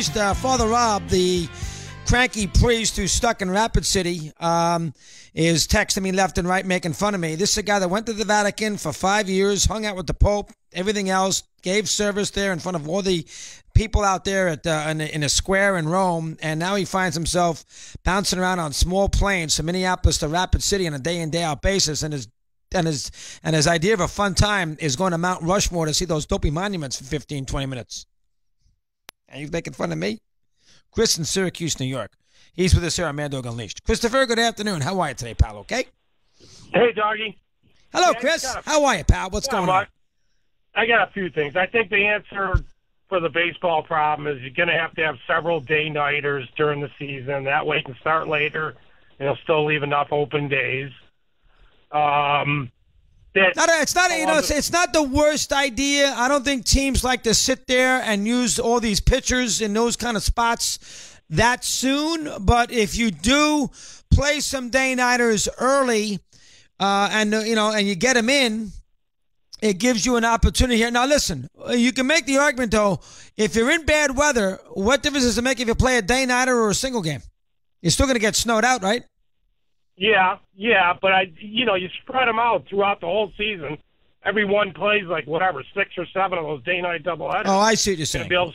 Father Rob, the cranky priest who's stuck in Rapid City, is texting me left and right, making fun of me. This is a guy that went to the Vatican for 5 years, hung out with the Pope, everything else, gave service there in front of all the people out there at in a square in Rome, and now he finds himself bouncing around on small planes from Minneapolis to Rapid City on a day-in, day-out basis, and his idea of a fun time is going to Mount Rushmore to see those dopey monuments for 15, 20 minutes. And he's making fun of me? Chris in Syracuse, New York. He's with us here on Mad Dog Unleashed. Christopher, good afternoon. How are you today, pal? Okay? Hey, doggy. Hello, Chris. How are you, pal? What's going on? I got a few things. I think the answer for the baseball problem is you're going to have several day-nighters during the season. That way you can start later, and it'll still leave enough open days. It's not the worst idea. I don't think teams like to sit there and use all these pitchers in those kind of spots that soon. But if you do play some day-nighters early, and you get them in, it gives you an opportunity here. Now, listen, you can make the argument, though, if you're in bad weather, what difference does it make if you play a day-nighter or a single game? You're still going to get snowed out, right? Yeah, but you spread them out throughout the whole season. Everyone plays 6 or 7 of those day-night doubleheaders. Oh, I see what you're saying. And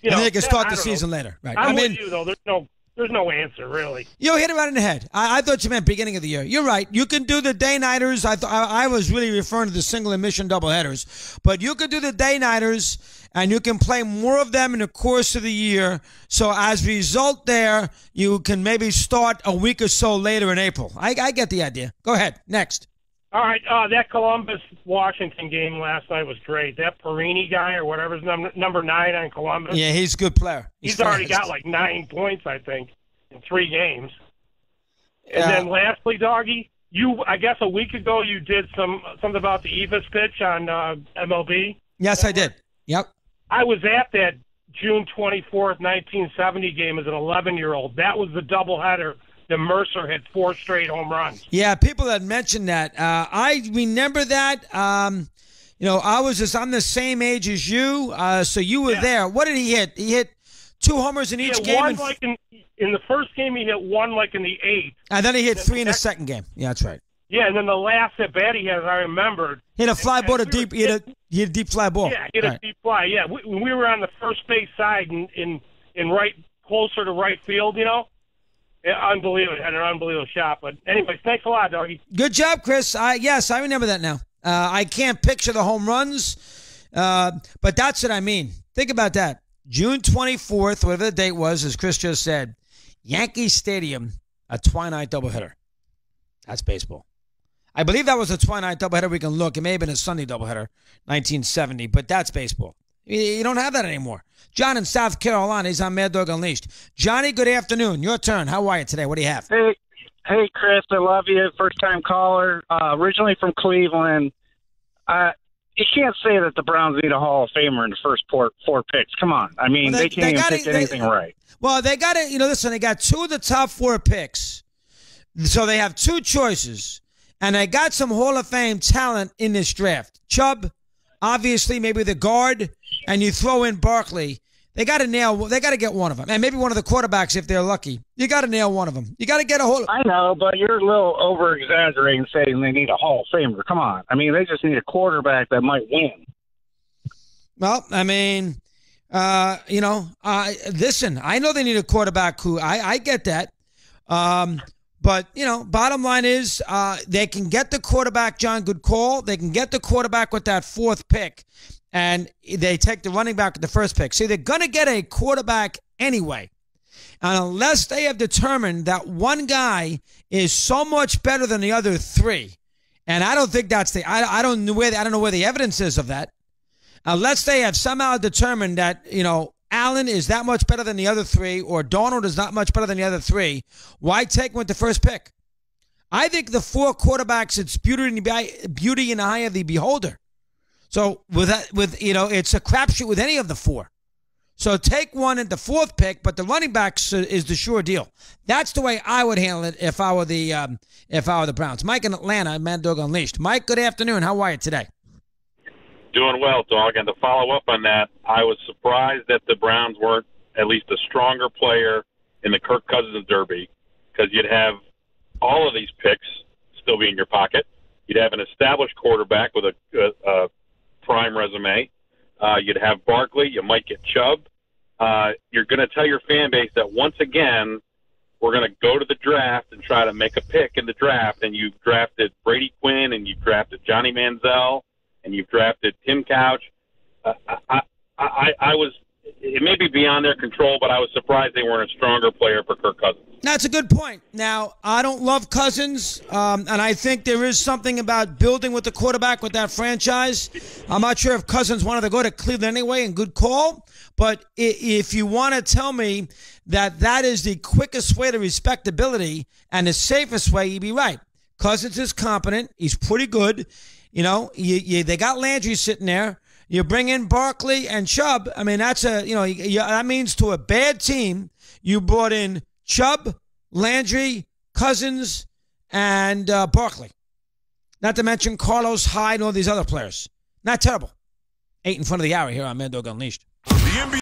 they can start the season later, right? I'm with you, though. There's no answer, really. You hit it right in the head. I thought you meant beginning of the year. You're right. You can do the day-nighters. I was really referring to the single admission doubleheaders. But you could do the day-nighters, and you can play more of them in the course of the year. So as a result there, you can maybe start a week or so later in April. I get the idea. Go ahead. Next. All right. That Columbus-Washington game last night was great. That Perini guy or whatever's number 9 on Columbus. Yeah, he's a good player. He's already got 9 points, I think, in 3 games. And then lastly, Doggy, I guess a week ago you did something about the Evis pitch on MLB. Yes, I did. Yep. I was at that June 24th, 1970 game as an 11-year-old. That was the doubleheader. The Mercer hit 4 straight home runs. Yeah, people had mentioned that. I remember that. I I'm the same age as you, so you were there. What did he hit? He hit 2 homers in each game. In the first game, he hit 1 in the 8th. And then he hit 3 in the second game. Yeah, that's right. Yeah, and then the last at bat he had, I remembered. Hit a fly ball deep. He hit a deep fly ball. Yeah, hit a deep fly. Yeah, we were on the first base side in right, closer to right field. Unbelievable. Had an unbelievable shot. But anyways, thanks a lot, Doggy. Good job, Chris. Yes, I remember that now. I can't picture the home runs, but that's what I mean. Think about that. June 24th, whatever the date was, as Chris just said, Yankee Stadium, a twilight doubleheader. That's baseball. I believe that was a twilight doubleheader. We can look. It may have been a Sunday doubleheader, 1970, but that's baseball. You don't have that anymore. John in South Carolina is on Mad Dog Unleashed. Johnny, good afternoon. Your turn. How are you today? What do you have? Hey, Chris. I love you. First-time caller. Originally from Cleveland. You can't say that the Browns need a Hall of Famer in the first 4 picks. Come on. I mean, they can't even pick anything right. Well, they got it. Listen, they got 2 of the top 4 picks. So they have 2 choices. And they got some Hall of Fame talent in this draft. Chubb, obviously, maybe the guard, and you throw in Barkley. They got to get one of them. And maybe one of the quarterbacks if they're lucky. You got to nail one of them. You got to get a hold of I know, but you're a little over-exaggerating saying they need a Hall of Famer. Come on. I mean, they just need a quarterback that might win. Well, I mean, listen, I know they need a quarterback who, I get that. But, bottom line is they can get the quarterback, John, good call. They can get the quarterback with that 4th pick, and they take the running back with the 1st pick. See, they're going to get a quarterback anyway. And unless they have determined that one guy is so much better than the other 3, and I don't think that's I don't know where the evidence is of that. Unless they have somehow determined that, Allen is that much better than the other 3, or Darnold is not much better than the other 3, why take him with the 1st pick? I think the 4 quarterbacks, it's beauty in the eye of the beholder. So it's a crapshoot with any of the 4. So take one at the 4th pick, but the running backs is the sure deal. That's the way I would handle it if I were the Browns. Mike in Atlanta, Mad Dog Unleashed. Mike, good afternoon. How are you today? Doing well, Dog. And to follow up on that, I was surprised that the Browns weren't at least a stronger player in the Kirk Cousins Derby, because you'd have all of these picks still be in your pocket. You'd have an established quarterback with a prime resume. You'd have Barkley. You might get Chubb. You're going to tell your fan base that once again, we're going to go to the draft and try to make a pick in the draft, and you've drafted Brady Quinn, and you've drafted Johnny Manziel, and you've drafted Tim Couch. I was, it may be beyond their control, but I was surprised they weren't a stronger player for Kirk Cousins. That's a good point. Now, I don't love Cousins, and I think there is something about building with the quarterback with that franchise. I'm not sure if Cousins wanted to go to Cleveland anyway, and good call. But if you want to tell me that that is the quickest way to respectability and the safest way, you'd be right. Cousins is competent. He's pretty good. You know, they got Landry sitting there. You bring in Barkley and Chubb. I mean, that's that means to a bad team, you brought in Chubb, Landry, Cousins, and Barkley. Not to mention Carlos Hyde and all these other players. Not terrible. 8 in front of the hour here on Mad Dog Unleashed.